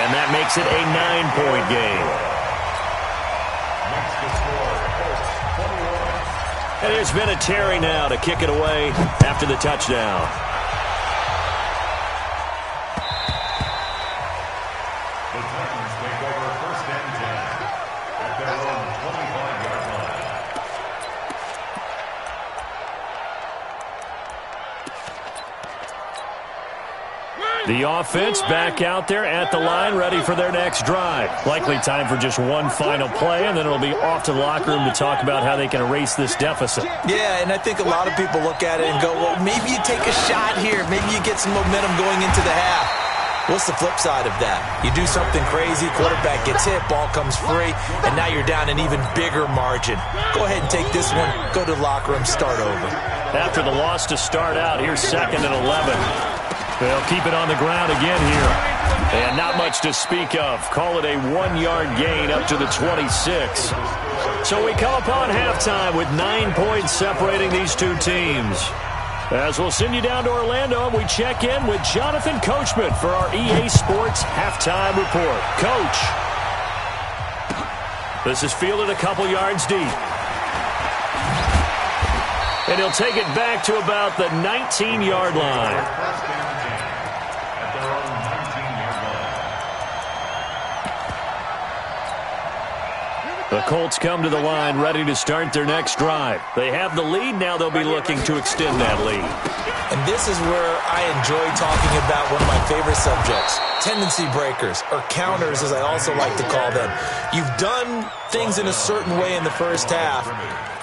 And that makes it a 9-point game. And there's been a Terry now to kick it away after the touchdown. The Titans take over 1st and 10 at their own 25-yard line. The offense back out there at the line, ready for their next drive. Likely time for just one final play, and then it'll be off to the locker room to talk about how they can erase this deficit. Yeah, and I think a lot of people look at it and go, well, maybe you take a shot here. Maybe you get some momentum going into the half. What's the flip side of that? You do something crazy, quarterback gets hit, ball comes free, and now you're down an even bigger margin. Go ahead and take this one, go to the locker room, start over. After the loss to start out, here's 2nd and 11. They'll keep it on the ground again here. And not much to speak of. Call it a 1-yard gain up to the 26. So we come upon halftime with 9 points separating these two teams. As we'll send you down to Orlando, we check in with Jonathan Coachman for our EA Sports Halftime Report. Coach. This is fielded a couple yards deep. And he'll take it back to about the 19-yard line. The Colts come to the line ready to start their next drive. They have the lead. Now they'll be looking to extend that lead. And this is where I enjoy talking about one of my favorite subjects, tendency breakers, or counters as I also like to call them. You've done things in a certain way in the first half,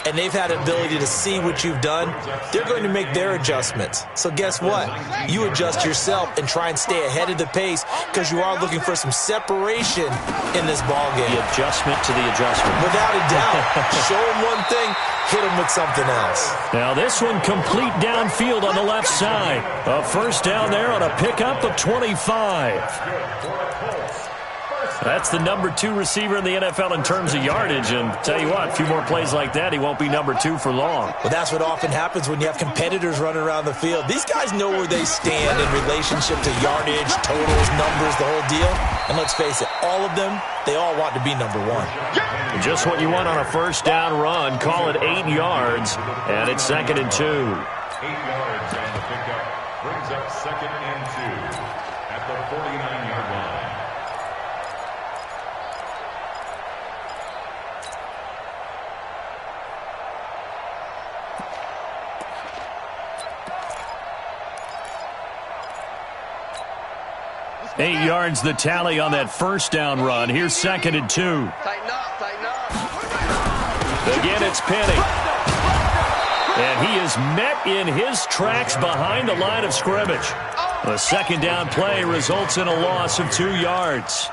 and they've had an ability to see what you've done. They're going to make their adjustments. So guess what? You adjust yourself and try and stay ahead of the pace because you are looking for some separation in this ball game. The adjustment to the adjustment. Without a doubt. Show them one thing, hit them with something else. Now this one complete downfield on the left side. A first down there on a pickup of 25. That's the number 2 receiver in the NFL in terms of yardage. And tell you what, a few more plays like that, he won't be number 2 for long. Well, that's what often happens when you have competitors running around the field. These guys know where they stand in relationship to yardage, totals, numbers, the whole deal. And let's face it, all of them, they all want to be number 1. Just what you want on a first down run. Call it 8 yards, and it's 2nd and 2. 8 yards on the pickup brings up 2nd and 2 at the 49-yard line. Eight yards the tally on that first down run. Here's 2nd and 2. Tighten up, tighten up. Again, it's Penny. And he is met in his tracks behind the line of scrimmage. The second down play results in a loss of 2 yards.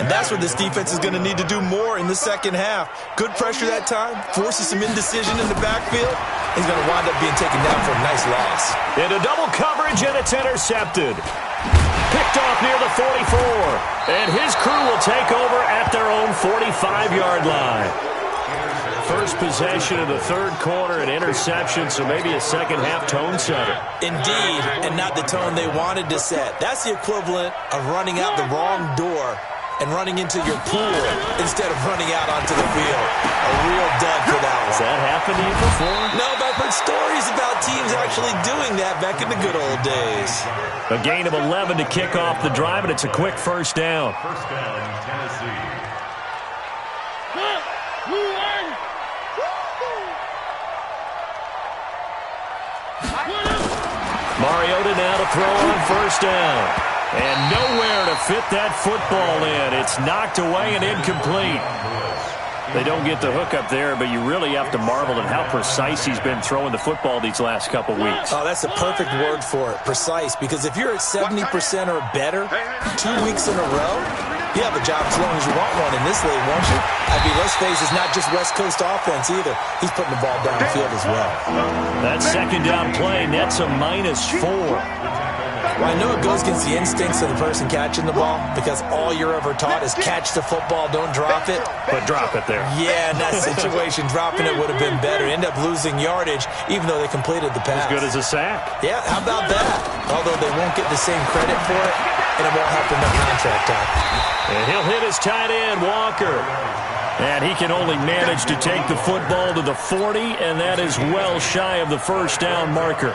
And that's what this defense is going to need to do more in the second half. Good pressure that time, forces some indecision in the backfield. He's going to wind up being taken down for a nice loss. Into double coverage, and it's intercepted. Picked off near the 44. And his crew will take over at their own 45-yard line. First possession of the third quarter, an interception, so maybe a second-half tone setter. Indeed, and not the tone they wanted to set. That's the equivalent of running out the wrong door and running into your pool instead of running out onto the field. A real dud for that one. Has that happened to you before? No, but I've heard stories about teams actually doing that back in the good old days. A gain of 11 to kick off the drive, and it's a quick first down. First down, Tennessee. Mariota now to throw on first down. And nowhere to fit that football in. It's knocked away and incomplete. They don't get the hook up there, but you really have to marvel at how precise he's been throwing the football these last couple weeks. Oh, that's the perfect word for it, precise. Because if you're at 70% or better 2 weeks in a row, you have a job as long as you want one in this league, won't you? I mean, let's face it, it's not just West Coast offense either. He's putting the ball downfield as well. That second down play nets a -4. Well, I know it goes against the instincts of the person catching the ball because all you're ever taught is catch the football, don't drop it. But drop it there. Yeah, in that situation, dropping it would have been better. End up losing yardage even though they completed the pass. As good as a sack. Yeah, how about that? Although they won't get the same credit for it, and it won't help in their contract time. And he'll hit his tight end, Walker. And he can only manage to take the football to the 40, and that is well shy of the first down marker.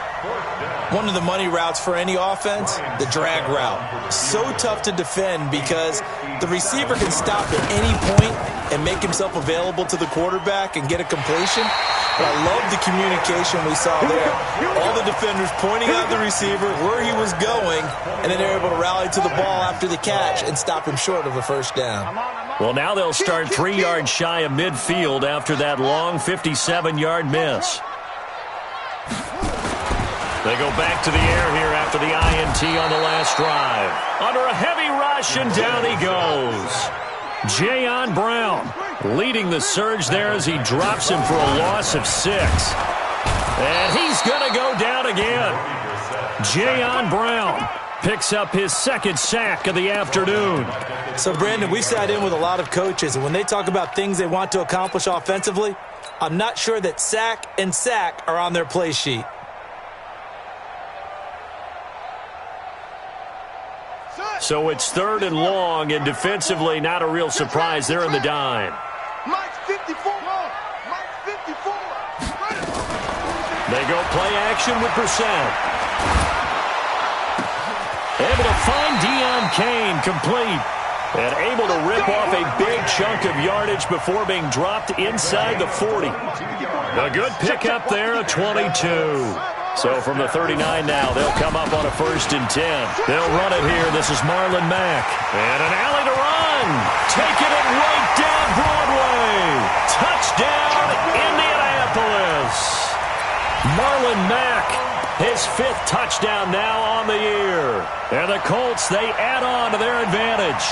One of the money routes for any offense, the drag route. So tough to defend because the receiver can stop at any point and make himself available to the quarterback and get a completion. But I love the communication we saw there. All the defenders pointing out the receiver, where he was going, and then they're able to rally to the ball after the catch and stop him short of a first down. Well, now they'll start 3 yards shy of midfield after that long 57-yard miss. They go back to the air here after the INT on the last drive. Under a heavy rush, and down he goes. Jayon Brown leading the surge there as he drops him for a loss of 6. And he's going to go down again. Jayon Brown picks up his second sack of the afternoon. So, Brandon, we sat in with a lot of coaches, and when they talk about things they want to accomplish offensively, I'm not sure that sack and sack are on their play sheet. So it's 3rd and long, and defensively not a real surprise. They're in the dime. Mike 54. Mike 54. They go play action with Brissett. Able to find Deon Cain complete. And able to rip off a big chunk of yardage before being dropped inside the 40. A good pickup there, a 22. So from the 39 now, they'll come up on a 1st and 10. They'll run it here. This is Marlon Mack. And an alley to run. Taking it right down Broadway. Touchdown, Indianapolis. Marlon Mack, his 5th touchdown now on the year. And the Colts, they add on to their advantage.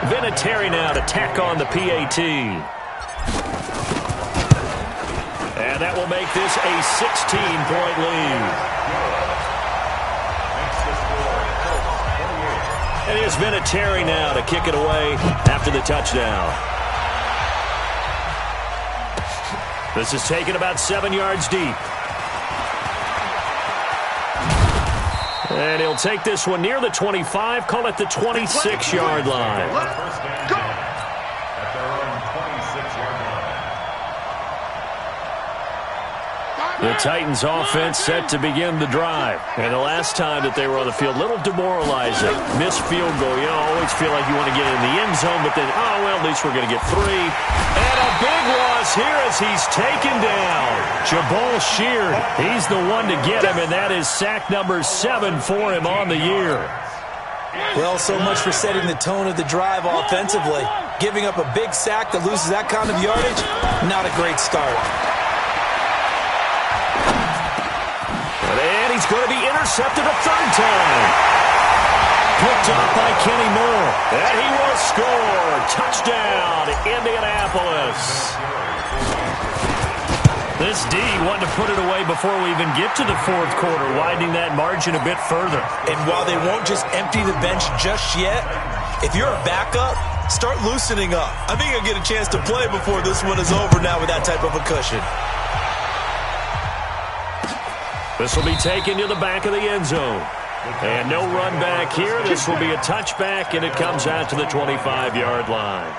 Vinatieri now to tack on the PAT. And that will make this a 16-point lead. And here's Vinatieri now to kick it away after the touchdown. This is taken about 7 yards deep. And he'll take this one near the 25, call it the 26-yard line. The Titans offense set to begin the drive. And the last time that they were on the field, a little demoralizing. Missed field goal. You always feel like you want to get in the end zone, but then, oh, well, at least we're going to get 3. And a big loss here as he's taken down. Jabal Sheard, he's the one to get him, and that is sack number 7 for him on the year. Well, so much for setting the tone of the drive offensively. Giving up a big sack that loses that kind of yardage, not a great start. And he's going to be intercepted a 3rd time. Picked up by Kenny Moore. And he will score. Touchdown, Indianapolis. This D wanted to put it away before we even get to the 4th quarter, widening that margin a bit further. And while they won't just empty the bench just yet, if you're a backup, start loosening up. I think you'll get a chance to play before this one is over now with that type of a cushion. This will be taken to the back of the end zone. And no run back here. This will be a touchback, and it comes out to the 25-yard line.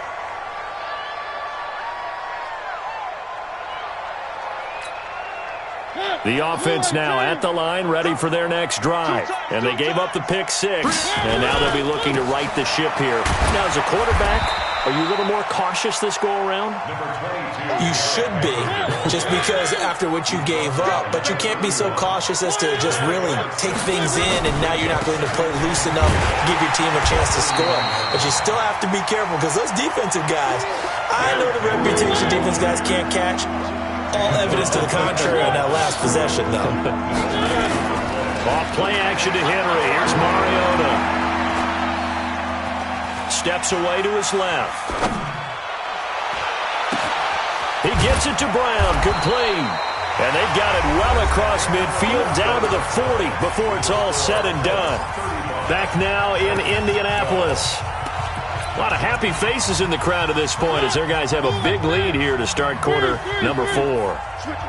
The offense now at the line, ready for their next drive. And they gave up the pick 6, and now they'll be looking to right the ship here. Now, as a quarterback, are you a little more cautious this go-around? You should be, just because after what you gave up. But you can't be so cautious as to just really take things in, and now you're not going to play loose enough to give your team a chance to score. But you still have to be careful, because those defensive guys, I know the reputation defense guys can't catch. All evidence to the contrary on that last possession, though. Off play action to Henry. Here's Mariota. Steps away to his left. He gets it to Brown. Complete. And they've got it well across midfield down to the 40 before it's all said and done. Back now in Indianapolis. A lot of happy faces in the crowd at this point as their guys have a big lead here to start quarter number 4.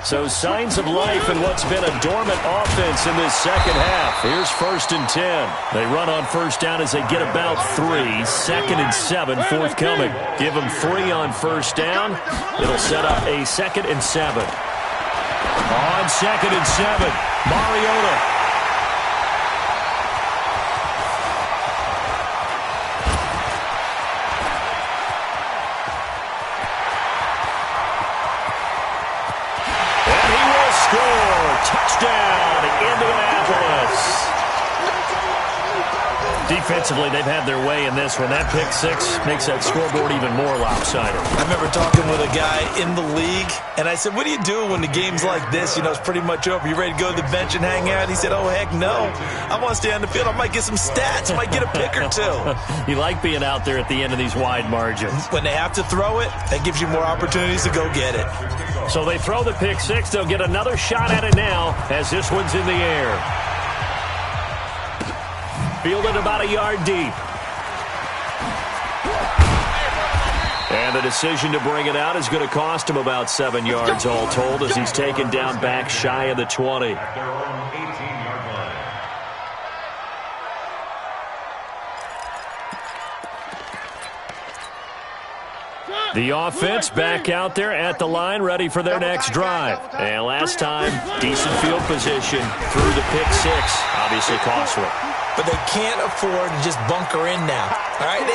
So signs of life in what's been a dormant offense in this second half. Here's 1st and 10. They run on first down as they get about 3. 2nd and 7 forthcoming. Give them 3 on first down. It'll set up a 2nd and 7. On 2nd and 7, Mariota. Touchdown, Indianapolis. Defensively, they've had their way in this one. That pick 6 makes that scoreboard even more lopsided. I remember talking with a guy in the league, and I said, what do you do when the game's like this? You know, it's pretty much over. You ready to go to the bench and hang out? He said, oh, heck no. I want to stay on the field. I might get some stats. I might get a pick or 2. You like being out there at the end of these wide margins. When they have to throw it, that gives you more opportunities to go get it. So they throw the pick 6. They'll get another shot at it now as this one's in the air. Fielded about a yard deep. And the decision to bring it out is going to cost him about 7 yards all told as he's taken down back shy of the 20. The offense back out there at the line, ready for their next drive. And last time, decent field position through the pick 6. Obviously costly. But they can't afford to just bunker in now. All right,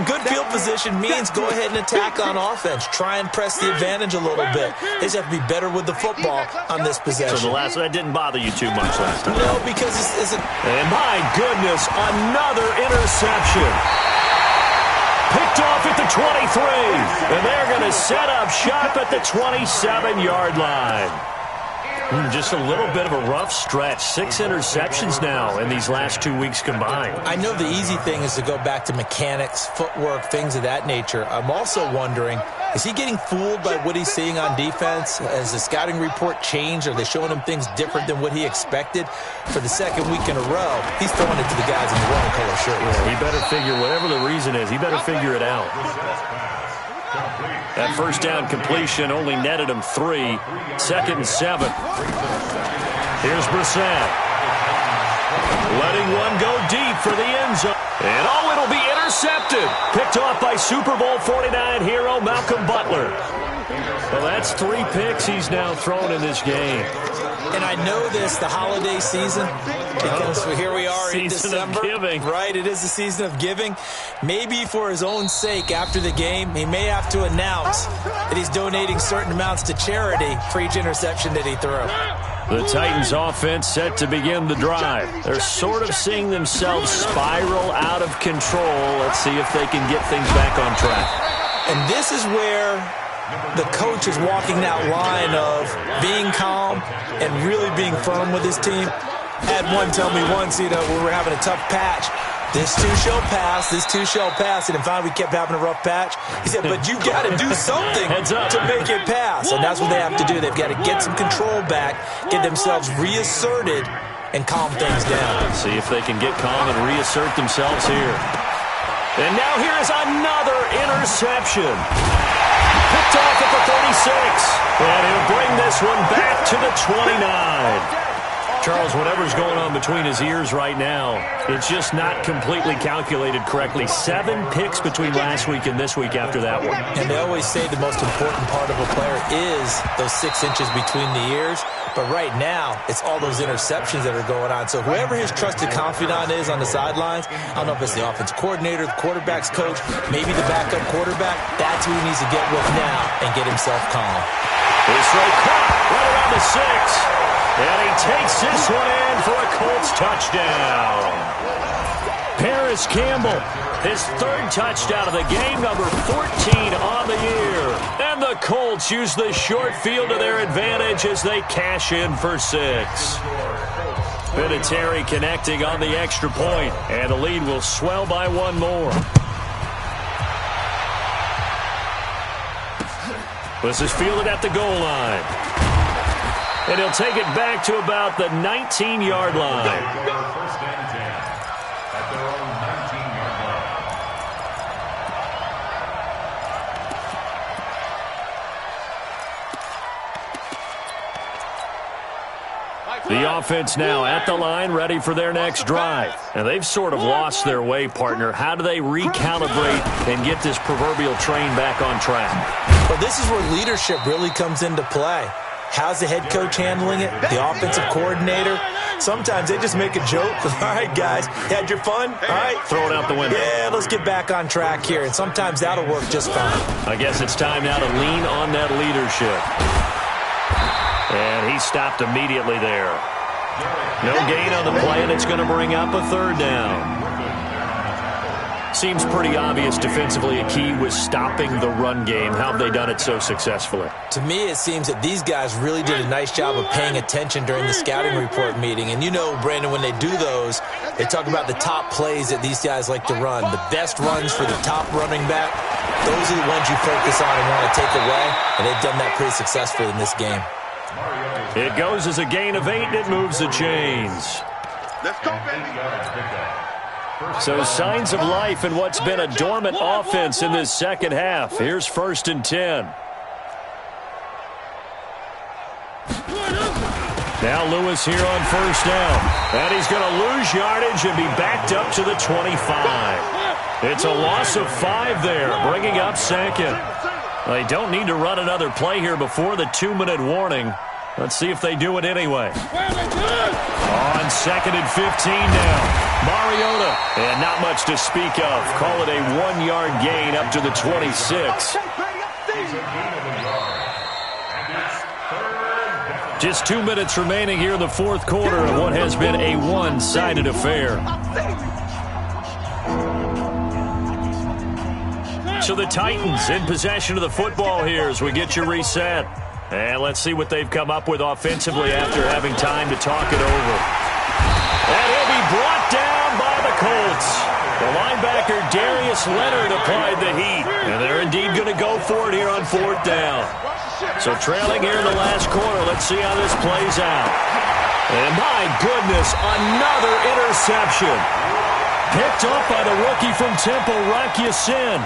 good field position means go ahead and attack on offense. Try and press the advantage a little bit. They just have to be better with the football on this possession. So that didn't bother you too much last time? No, because it's a... And my goodness, another interception. Picked off at the 23. And they're going to set up shop at the 27-yard line. Just a little bit of a rough stretch. 6 interceptions now in these last 2 weeks combined. I know the easy thing is to go back to mechanics, footwork, things of that nature. I'm also wondering, is he getting fooled by what he's seeing on defense? Has the scouting report changed? Are they showing him things different than what he expected? For the second week in a row, he's throwing it to the guys in the wrong color shirt. Yeah, he better figure, whatever the reason is, he better figure it out. That first down completion only netted him 3. 2nd and 7. Here's Brissett. Letting one go deep for the end zone. And it'll be intercepted. Picked off by Super Bowl 49 hero Malcolm Butler. Well, that's 3 picks he's now thrown in this game. And I know this, the holiday season, because here we are in December. Season of giving. Right, it is the season of giving. Maybe for his own sake, after the game, he may have to announce that he's donating certain amounts to charity for each interception that he threw. The Titans offense set to begin the drive. They're sort of seeing themselves spiral out of control. Let's see if they can get things back on track. And this is where the coach is walking that line of being calm and really being firm with his team. Had one tell me once, we were having a tough patch. This too shall pass, this too shall pass. And finally we kept having a rough patch. He said, but you got to do something to make it pass. And that's what they have to do. They've got to get some control back, get themselves reasserted, and calm things down. See if they can get calm and reassert themselves here. And now here is another interception. Picked off at the 36. And he'll bring this one back to the 29. Charles, whatever's going on between his ears right now, it's just not completely calculated correctly. 7 picks between last week and this week after that one. And they always say the most important part of a player is those 6 inches between the ears. But right now, it's all those interceptions that are going on. So whoever his trusted confidant is on the sidelines, I don't know if it's the offensive coordinator, the quarterback's coach, maybe the backup quarterback, that's who he needs to get with now and get himself calm. This right caught right around the 6. And he takes this one in for a Colts touchdown. Paris Campbell, his 3rd touchdown of the game, number 14 on the year. And the Colts use the short field to their advantage as they cash in for 6. Vinatieri connecting on the extra point, and the lead will swell by 1 more. This is fielded at the goal line. And he'll take it back to about the 19-yard line. First and 10 at their own 19-yard line. The offense now at the line, ready for their next drive. And they've sort of lost their way, partner. How do they recalibrate and get this proverbial train back on track? Well, this is where leadership really comes into play. How's the head coach handling it? The offensive coordinator? Sometimes they just make a joke. All right, guys, had your fun? All right. Throw it out the window. Yeah, let's get back on track here. And sometimes that'll work just fine. I guess it's time now to lean on that leadership. And he stopped immediately there. No gain on the play, and it's going to bring up a third down. Seems pretty obvious defensively a key was stopping the run game. How have they done it so successfully? To me, it seems that these guys really did a nice job of paying attention during the scouting report meeting. And you know, Brandon, when they do those, they talk about the top plays that these guys like to run. The best runs for the top running back, those are the ones you focus on and want to take away. And they've done that pretty successfully in this game. It goes as a gain of 8, and it moves the chains. Let's go, baby. So signs of life in what's been a dormant offense in this second half. Here's 1st and 10. Now Lewis here on 1st down. And he's going to lose yardage and be backed up to the 25. It's a loss of 5 there, bringing up 2nd. They don't need to run another play here before the 2-minute warning. Let's see if they do it anyway. On 2nd and 15 now. Mariota, and not much to speak of. Call it a 1-yard gain up to the 26. Just 2 minutes remaining here in the fourth quarter of what has been a one-sided affair. So the Titans in possession of the football here as we get you reset. And let's see what they've come up with offensively after having time to talk it over. And he'll be brought down by the Colts. The linebacker Darius Leonard applied the heat. And they're indeed going to go for it here on 4th down. So trailing here in the last quarter, let's see how this plays out. And my goodness, another interception. Picked up by the rookie from Temple, Rocky Sin.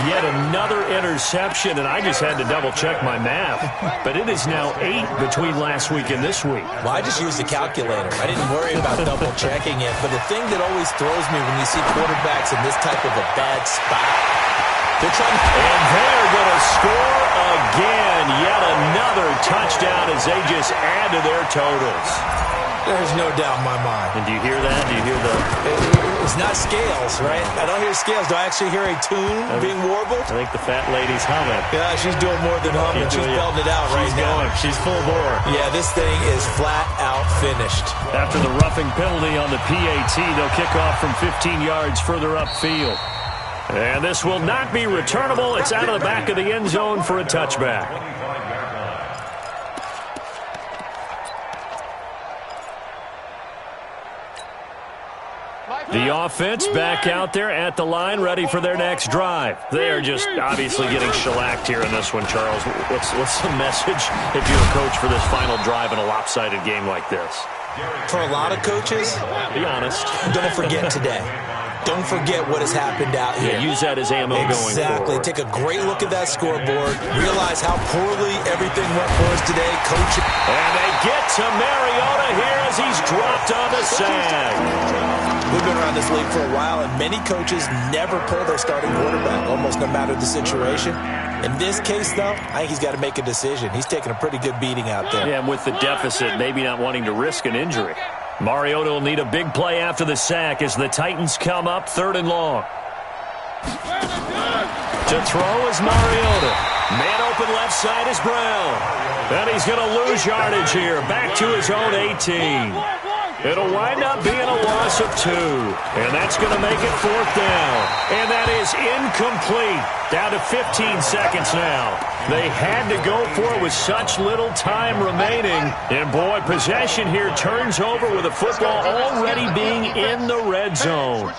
Yet another interception, and I just had to double-check my math. But it is now 8 between last week and this week. Well, I just used the calculator. I didn't worry about double-checking it. But the thing that always throws me when you see quarterbacks in this type of a bad spot, they're trying to... And they're going to score again. Yet another touchdown as they just add to their totals. There's no doubt in my mind. And do you hear that? Do you hear the... It's not scales, right? I don't hear scales. Do I actually hear a tune being warbled? I think the fat lady's humming. Yeah, she's doing more than humming. She's belting it out right now. She's full bore. Yeah, this thing is flat out finished. After the roughing penalty on the PAT, they'll kick off from 15 yards further upfield. And this will not be returnable. It's out of the back of the end zone for a touchback. The offense back out there at the line, ready for their next drive. They are just obviously getting shellacked here in this one, Charles. What's the message if you're a coach for this final drive in a lopsided game like this? For a lot of coaches, be honest. Don't forget today. Don't forget what has happened out here. Yeah, use that as ammo going forward. Exactly. Take a great look at that scoreboard. Realize how poorly everything went for us today. Coach. And they get to Mariota here as he's dropped on the sag. We've been around this league for a while, and many coaches never pull their starting quarterback, almost no matter the situation. In this case, though, I think he's got to make a decision. He's taking a pretty good beating out there. Yeah, and with the deficit, maybe not wanting to risk an injury. Mariota will need a big play after the sack as the Titans come up 3rd and long. To throw is Mariota. Man open left side is Brown. And he's going to lose yardage here. Back to his own 18. It'll wind up being a loss of 2. And that's going to make it 4th down. And that is incomplete. Down to 15 seconds now. They had to go for it with such little time remaining. And boy, possession here turns over with the football already being in the red zone.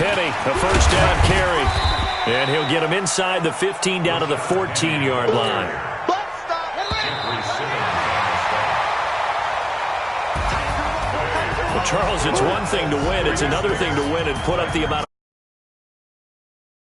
Penny, a 1st down carry. And he'll get him inside the 15 down to the 14-yard line. Well, Charles, it's one thing to win. It's another thing to win and put up the amount of